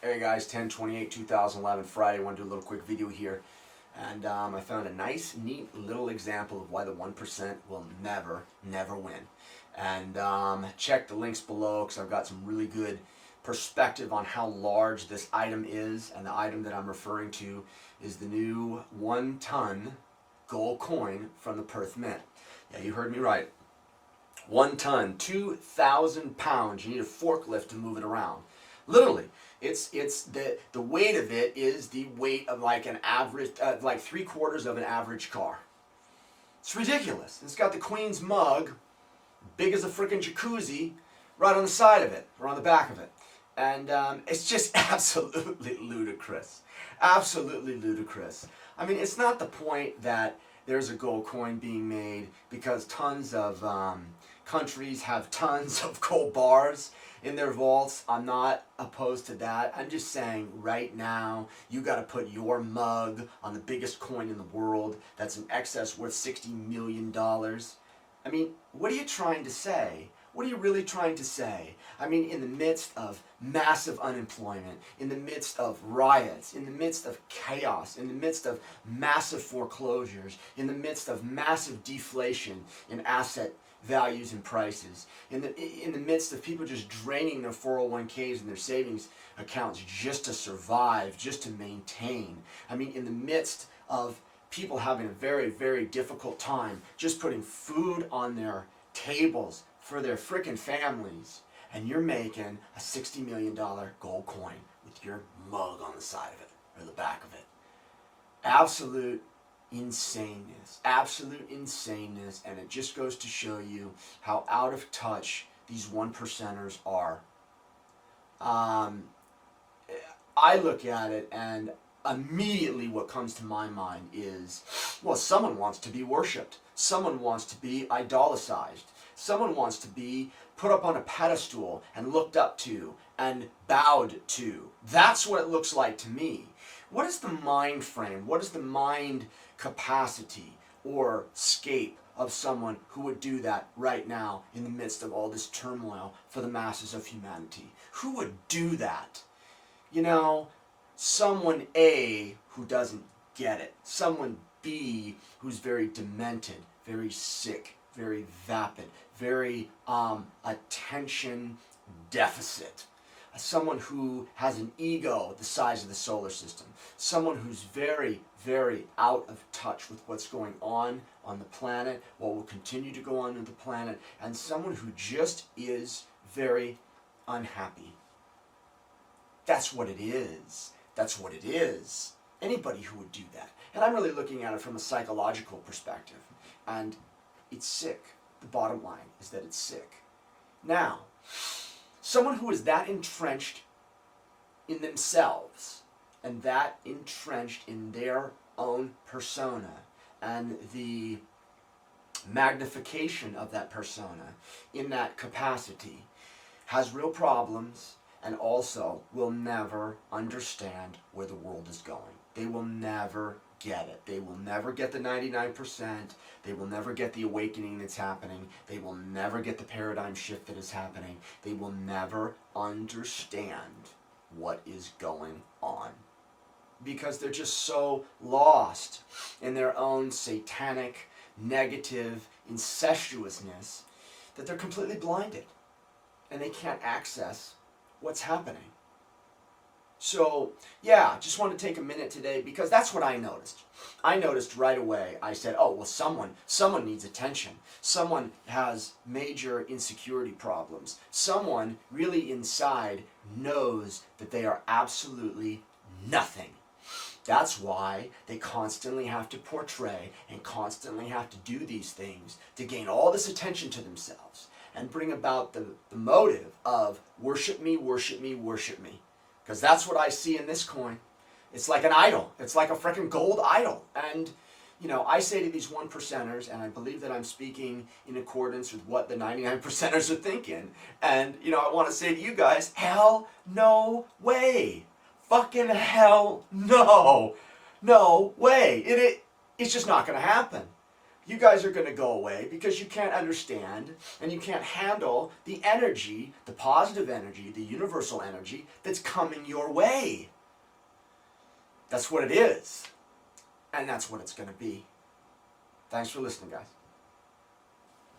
Hey guys, 10/28/2011, Friday. I want to do a little quick video here. And I found a nice, neat little example of why the 1% will never win. And check the links below because I've got some really good perspective on how large this item is. And the item that I'm referring to is the new 1-ton gold coin from the Perth Mint. Yeah, you heard me right. 1 ton, 2,000 pounds. You need a forklift to move it around. Literally, it's the weight of it is the weight of like an average, like 3/4 of an average car. It's ridiculous. It's got the Queen's mug, big as a freaking jacuzzi, right on the side of it or on the back of it, and it's just absolutely ludicrous. Absolutely ludicrous. I mean, it's not the point that there's a gold coin being made because tons of countries have tons of gold bars in their vaults. I'm not opposed to that. I'm just saying right now you got to put your mug on the biggest coin in the world that's in excess worth $60 million. I mean, what are you trying to say? What are you really trying to say? I mean, in the midst of massive unemployment, in the midst of riots, in the midst of chaos, in the midst of massive foreclosures, in the midst of massive deflation in asset values and prices, in the midst of people just draining their 401ks and their savings accounts just to survive, just to maintain. I mean, in the midst of people having a very difficult time just putting food on their tables for their frickin' families, and you're making a $60 million gold coin with your mug on the side of it or the back of it. Absolute insaneness, and it just goes to show you how out of touch these 1%ers are. I look at it and immediately what comes to my mind is, well, someone wants to be worshipped. Someone wants to be idolatized. Someone wants to be put up on a pedestal and looked up to and bowed to. That's what it looks like to me. What is the mind frame? What is the mind capacity or scape of someone who would do that right now in the midst of all this turmoil for the masses of humanity? Who would do that? You know, someone A who doesn't get it. Someone B who's very demented, very sick, very vapid, very attention deficit. Someone who has an ego the size of the solar system. Someone who's very out of touch with what's going on the planet, what will continue to go on the planet, and someone who just is very unhappy. That's what it is. That's what it is. Anybody who would do that. And I'm really looking at it from a psychological perspective. And it's sick. The bottom line is that it's sick. Now, someone who is that entrenched in themselves and that entrenched in their own persona and the magnification of that persona in that capacity has real problems and also will never understand where the world is going. They will never get it. They will never get the 99%. They will never get the awakening that's happening. They will never get the paradigm shift that is happening. They will never understand what is going on because they're just so lost in their own satanic, negative incestuousness that they're completely blinded and they can't access what's happening. So, yeah, just want to take a minute today because that's what I noticed. I noticed right away, I said, oh, well, someone needs attention. Someone has major insecurity problems. Someone really inside knows that they are absolutely nothing. That's why they constantly have to portray and constantly have to do these things to gain all this attention to themselves and bring about the motive of worship me, worship me, worship me. Because that's what I see in this coin. It's like an idol. It's like a freaking gold idol. And, you know, I say to these 1%ers, and I believe that I'm speaking in accordance with what the 99%ers are thinking. And, you know, I want to say to you guys, hell no way. Fucking hell no. No way. It's just not going to happen. you guys are going to go away because you can't understand and you can't handle the energy, the positive energy, the universal energy that's coming your way. That's what it is. And that's what it's going to be. Thanks for listening, guys.